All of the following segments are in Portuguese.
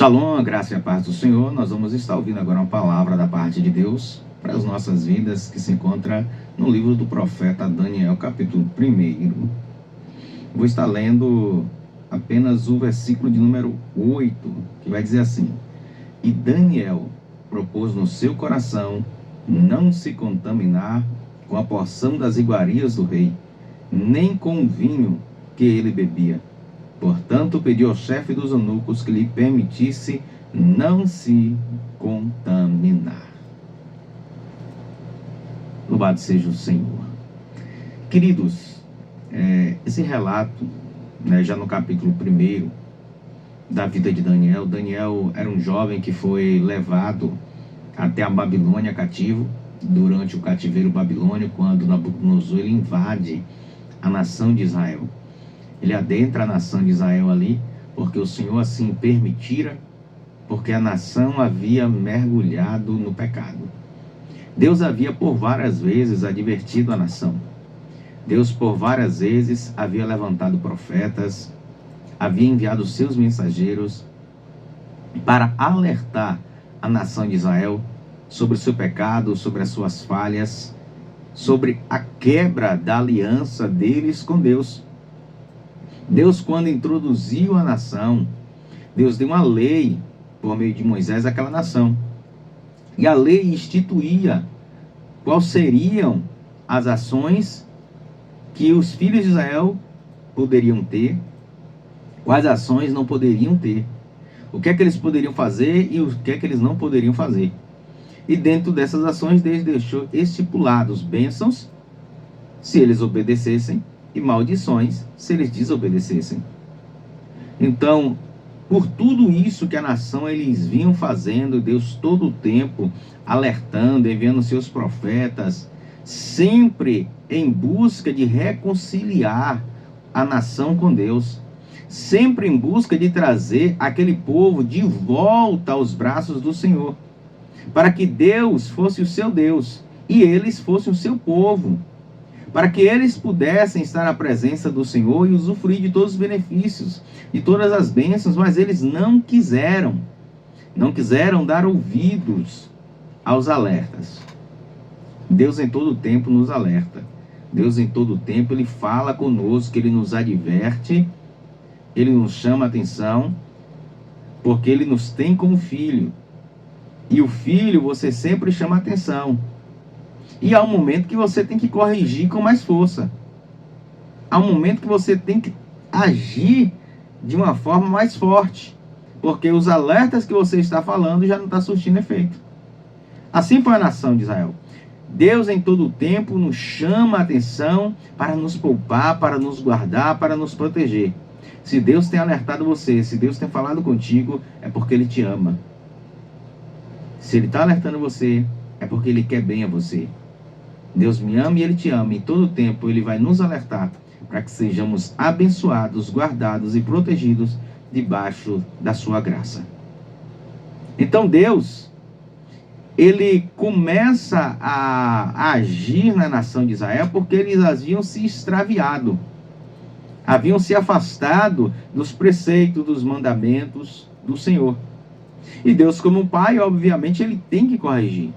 Shalom, a graça e a paz do Senhor. Nós vamos estar ouvindo agora uma palavra da parte de Deus para as nossas vidas, que se encontra no livro do profeta Daniel, capítulo 1. Vou estar lendo apenas o versículo de número 8, que vai dizer assim: E Daniel propôs no seu coração não se contaminar com a porção das iguarias do rei, nem com o vinho que ele bebia. Portanto, pediu ao chefe dos eunucos que lhe permitisse não se contaminar. Louvado seja o Senhor. Queridos, esse relato, já no capítulo 1 da vida de Daniel. Daniel era um jovem que foi levado até a Babilônia cativo, durante o cativeiro babilônico, quando Nabucodonosor ele invade a nação de Israel. Ele adentra a nação de Israel ali, porque o Senhor assim permitira, porque a nação havia mergulhado no pecado. Deus havia por várias vezes advertido a nação. Deus por várias vezes havia levantado profetas, havia enviado seus mensageiros para alertar a nação de Israel sobre o seu pecado, sobre as suas falhas, sobre a quebra da aliança deles com Deus. Deus, quando introduziu a nação, Deus deu uma lei por meio de Moisés àquela nação. E a lei instituía quais seriam as ações que os filhos de Israel poderiam ter, quais ações não poderiam ter, o que é que eles poderiam fazer e o que é que eles não poderiam fazer. E dentro dessas ações, Deus deixou estipulados bênçãos se eles obedecessem e maldições se eles desobedecessem. Então, por tudo isso que a nação eles vinham fazendo, Deus todo o tempo alertando, enviando seus profetas, sempre em busca de reconciliar a nação com Deus, sempre em busca de trazer aquele povo de volta aos braços do Senhor, para que Deus fosse o seu Deus e eles fossem o seu povo, para que eles pudessem estar na presença do Senhor e usufruir de todos os benefícios, de todas as bênçãos, mas eles não quiseram dar ouvidos aos alertas. Deus em todo tempo nos alerta. Deus em todo tempo ele fala conosco, ele nos adverte, ele nos chama a atenção, porque ele nos tem como filho. E o filho você sempre chama a atenção. E há um momento que você tem que corrigir com mais força. Há um momento que você tem que agir de uma forma mais forte, porque os alertas que você está falando já não estão surtindo efeito. Assim foi a nação de Israel. Deus em todo o tempo nos chama a atenção para nos poupar, para nos guardar, para nos proteger. Se Deus tem alertado você, se Deus tem falado contigo, é porque Ele te ama. Se Ele está alertando você, é porque Ele quer bem a você. Deus me ama e Ele te ama. Em todo tempo Ele vai nos alertar para que sejamos abençoados, guardados e protegidos debaixo da sua graça. Então Deus, Ele começa a agir na nação de Israel porque eles haviam se extraviado. Haviam se afastado dos preceitos, dos mandamentos do Senhor. E Deus, como pai, obviamente, Ele tem que corrigir.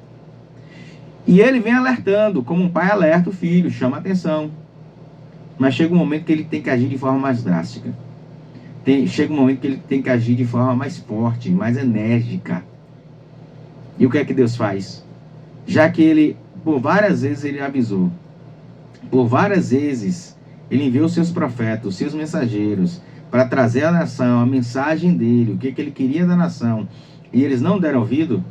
E Ele vem alertando, como um pai alerta o filho, chama a atenção. Mas chega um momento que Ele tem que agir de forma mais drástica. Chega um momento que Ele tem que agir de forma mais forte, mais enérgica. E o que é que Deus faz? Já que Ele, por várias vezes, Ele avisou. Por várias vezes, Ele enviou os seus profetas, os seus mensageiros, para trazer à nação a mensagem dEle, o que Ele queria da nação. E eles não deram ouvido.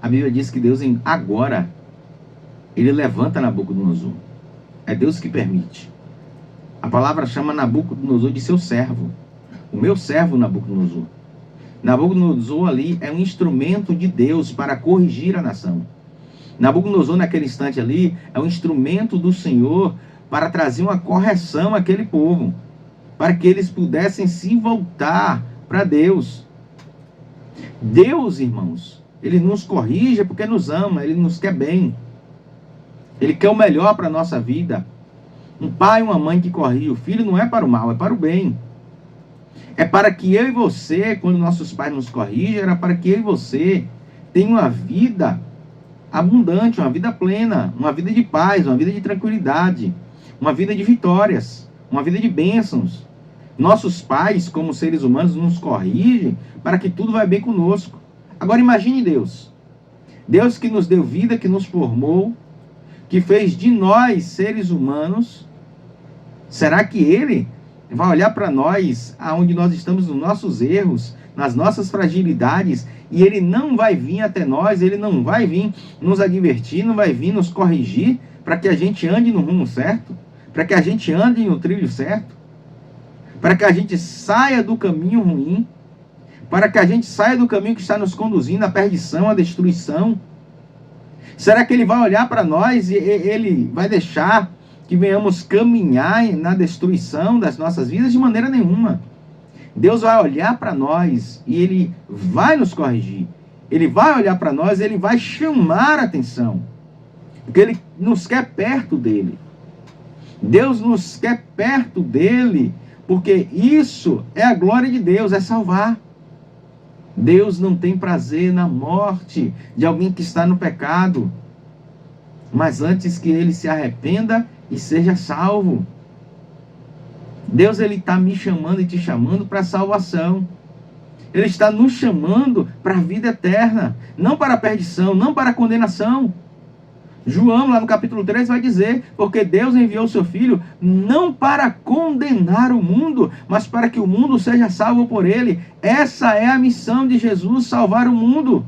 A Bíblia diz que Deus agora, Ele levanta Nabucodonosor. É Deus que permite. A palavra chama Nabucodonosor de seu servo. O meu servo Nabucodonosor. Nabucodonosor ali é um instrumento de Deus para corrigir a nação. Nabucodonosor naquele instante ali é um instrumento do Senhor para trazer uma correção àquele povo. Para que eles pudessem se voltar para Deus. Deus, irmãos, Ele nos corrige porque nos ama, Ele nos quer bem. Ele quer o melhor para a nossa vida. Um pai e uma mãe que corrige o filho não é para o mal, é para o bem. É para que eu e você, quando nossos pais nos corrigem, era para que eu e você tenha uma vida abundante, uma vida plena, uma vida de paz, uma vida de tranquilidade, uma vida de vitórias, uma vida de bênçãos. Nossos pais, como seres humanos, nos corrigem para que tudo vai bem conosco. Agora imagine Deus. Deus que nos deu vida, que nos formou, que fez de nós seres humanos. Será que Ele vai olhar para nós, aonde nós estamos, nos nossos erros, nas nossas fragilidades, e Ele não vai vir até nós, Ele não vai vir nos advertir, não vai vir nos corrigir, para que a gente ande no rumo certo, para que a gente ande no trilho certo, para que a gente saia do caminho ruim, para que a gente saia do caminho que está nos conduzindo à perdição, à destruição? Será que Ele vai olhar para nós e Ele vai deixar que venhamos caminhar na destruição das nossas vidas? De maneira nenhuma. Deus vai olhar para nós e Ele vai nos corrigir. Ele vai olhar para nós e Ele vai chamar a atenção. Porque Ele nos quer perto dEle. Deus nos quer perto dEle, porque isso é a glória de Deus, é salvar. Deus não tem prazer na morte de alguém que está no pecado, mas antes que ele se arrependa e seja salvo. Deus, ele está me chamando e te chamando para a salvação. Ele está nos chamando para a vida eterna, não para a perdição, não para a condenação. João, lá no capítulo 3, vai dizer: porque Deus enviou o seu Filho não para condenar o mundo, mas para que o mundo seja salvo por ele. Essa é a missão de Jesus, salvar o mundo.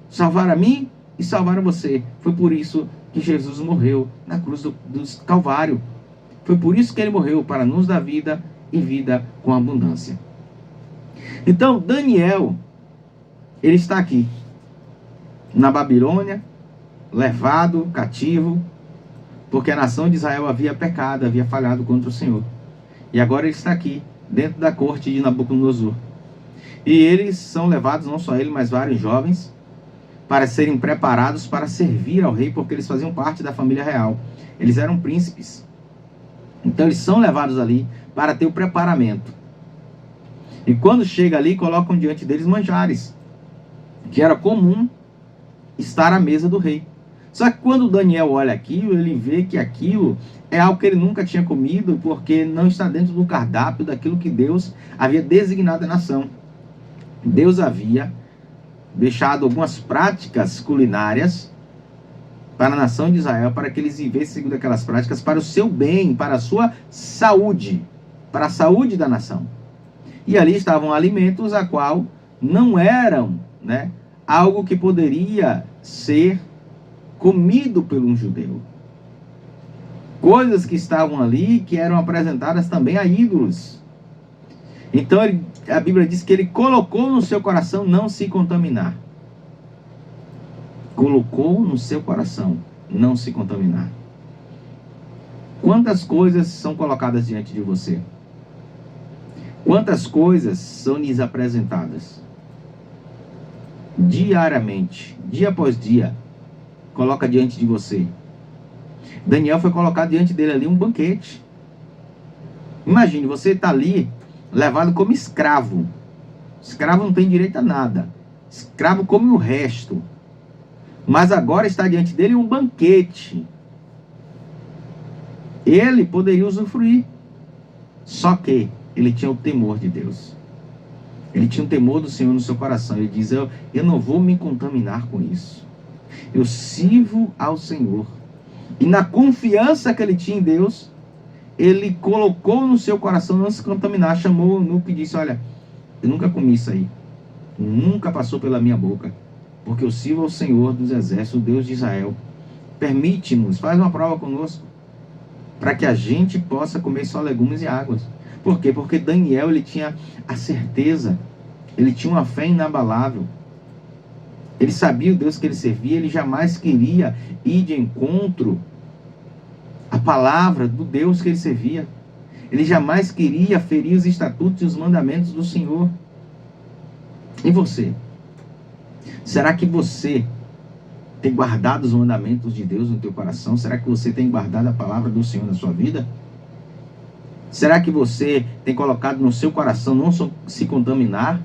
Salvar a mim e salvar a você. Foi por isso que Jesus morreu na cruz do Calvário. Foi por isso que ele morreu, para nos dar vida e vida com abundância. Então, Daniel, ele está aqui, na Babilônia, levado cativo, porque a nação de Israel havia pecado, havia falhado contra o Senhor. E agora ele está aqui, dentro da corte de Nabucodonosor. E eles são levados, não só ele, mas vários jovens, para serem preparados para servir ao rei, porque eles faziam parte da família real. Eles eram príncipes. Então eles são levados ali para ter o preparamento. E quando chega ali, colocam diante deles manjares, que era comum estar à mesa do rei. Só que quando Daniel olha aquilo, ele vê que aquilo é algo que ele nunca tinha comido, porque não está dentro do cardápio daquilo que Deus havia designado à nação. Deus havia deixado algumas práticas culinárias para a nação de Israel, para que eles vivessem segundo aquelas práticas, para o seu bem, para a sua saúde, para a saúde da nação. E ali estavam alimentos a qual não eram, algo que poderia ser comido por um judeu. Coisas que estavam ali que eram apresentadas também a ídolos. Então a Bíblia diz que ele colocou no seu coração não se contaminar. Colocou no seu coração não se contaminar. Quantas coisas são colocadas diante de você? Quantas coisas são lhes apresentadas? Diariamente, dia após dia, coloca diante de você. Daniel foi colocado diante dele ali um banquete. Imagine, você está ali levado como escravo. Escravo não tem direito a nada. Escravo come o resto. Mas agora está diante dele um banquete. Ele poderia usufruir. Só que ele tinha o temor de Deus. Ele tinha o temor do Senhor no seu coração. Ele diz: eu não vou me contaminar com isso. Eu sirvo ao Senhor. E na confiança que ele tinha em Deus, ele colocou no seu coração não se contaminar. Chamou o eunuco e disse: olha, eu nunca comi isso aí. Nunca passou pela minha boca. Porque eu sirvo ao Senhor dos exércitos, o Deus de Israel. Permite-nos, faz uma prova conosco, para que a gente possa comer só legumes e águas. Por quê? Porque Daniel, ele tinha a certeza, ele tinha uma fé inabalável. Ele sabia o Deus que ele servia, ele jamais queria ir de encontro à palavra do Deus que ele servia. Ele jamais queria ferir os estatutos e os mandamentos do Senhor. E você? Será que você tem guardado os mandamentos de Deus no teu coração? Será que você tem guardado a palavra do Senhor na sua vida? Será que você tem colocado no seu coração não se contaminar?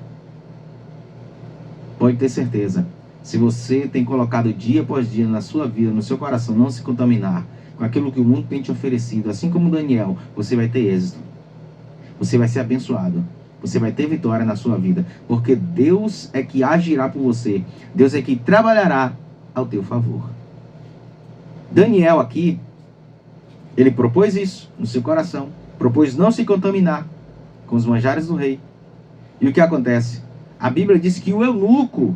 Pode ter certeza. Se você tem colocado dia após dia na sua vida, no seu coração, não se contaminar com aquilo que o mundo tem te oferecido, assim como Daniel, você vai ter êxito. Você vai ser abençoado. Você vai ter vitória na sua vida. Porque Deus é que agirá por você. Deus é que trabalhará ao teu favor. Daniel aqui, ele propôs isso no seu coração. Propôs não se contaminar com os manjares do rei. E o que acontece? A Bíblia diz que o eunuco,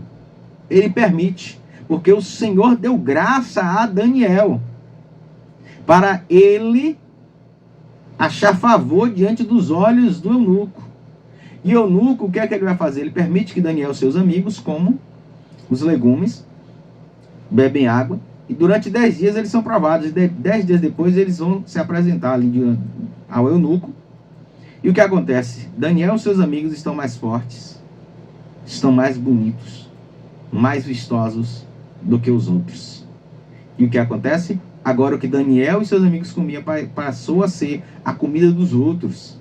ele permite, porque o Senhor deu graça a Daniel, para ele achar favor diante dos olhos do eunuco. E o eunuco, o que é que ele vai fazer? Ele permite que Daniel e seus amigos comam os legumes, bebem água, e durante 10 dias eles são provados, e 10 dias depois eles vão se apresentar ali ao eunuco. E o que acontece? Daniel e seus amigos estão mais fortes, estão mais bonitos, mais vistosos do que os outros. E o que acontece? Agora o que Daniel e seus amigos comiam passou a ser a comida dos outros,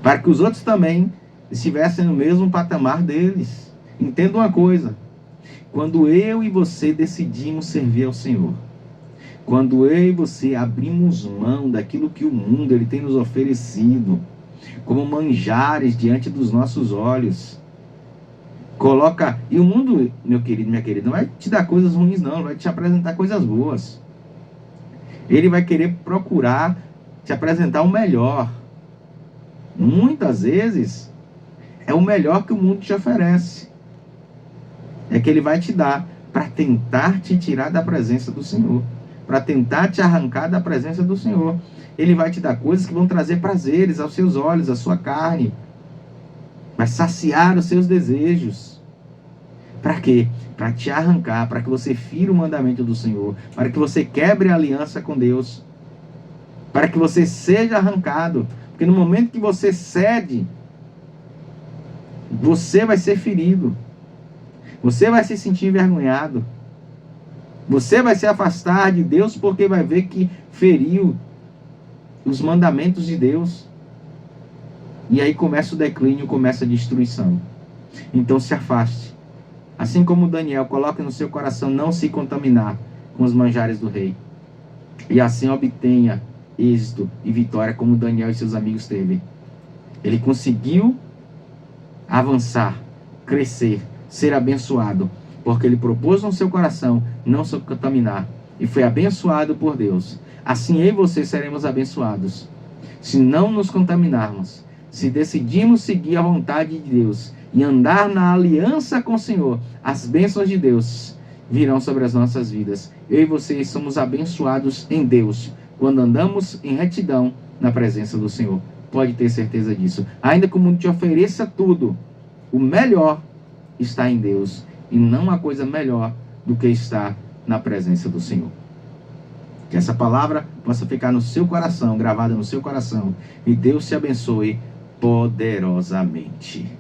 para que os outros também estivessem no mesmo patamar deles. Entenda uma coisa: quando eu e você decidimos servir ao Senhor, quando eu e você abrimos mão daquilo que o mundo ele tem nos oferecido como manjares diante dos nossos olhos, coloca, e o mundo, meu querido, minha querida, não vai te dar coisas ruins não, vai te apresentar coisas boas. Ele vai querer procurar te apresentar o melhor. Muitas vezes é o melhor que o mundo te oferece, é que ele vai te dar para tentar te tirar da presença do Senhor, para tentar te arrancar da presença do Senhor. Ele vai te dar coisas que vão trazer prazeres aos seus olhos, à sua carne, vai saciar os seus desejos. Para quê? Para te arrancar, para que você fira o mandamento do Senhor, para que você quebre a aliança com Deus, para que você seja arrancado. Porque no momento que você cede, você vai ser ferido, você vai se sentir envergonhado, você vai se afastar de Deus, porque vai ver que feriu os mandamentos de Deus. E aí começa o declínio, começa a destruição. Então se afaste. Assim como Daniel, coloque no seu coração não se contaminar com os manjares do rei. E assim obtenha êxito e vitória como Daniel e seus amigos teve. Ele conseguiu avançar, crescer, ser abençoado, porque ele propôs no seu coração não se contaminar e foi abençoado por Deus. Assim eu e você seremos abençoados. Se não nos contaminarmos, se decidirmos seguir a vontade de Deus e andar na aliança com o Senhor, as bênçãos de Deus virão sobre as nossas vidas. Eu e você somos abençoados em Deus quando andamos em retidão na presença do Senhor. Pode ter certeza disso. Ainda que o mundo te ofereça tudo, o melhor está em Deus, e não há coisa melhor do que estar na presença do Senhor. Que essa palavra possa ficar no seu coração, gravada no seu coração, e Deus te abençoe poderosamente.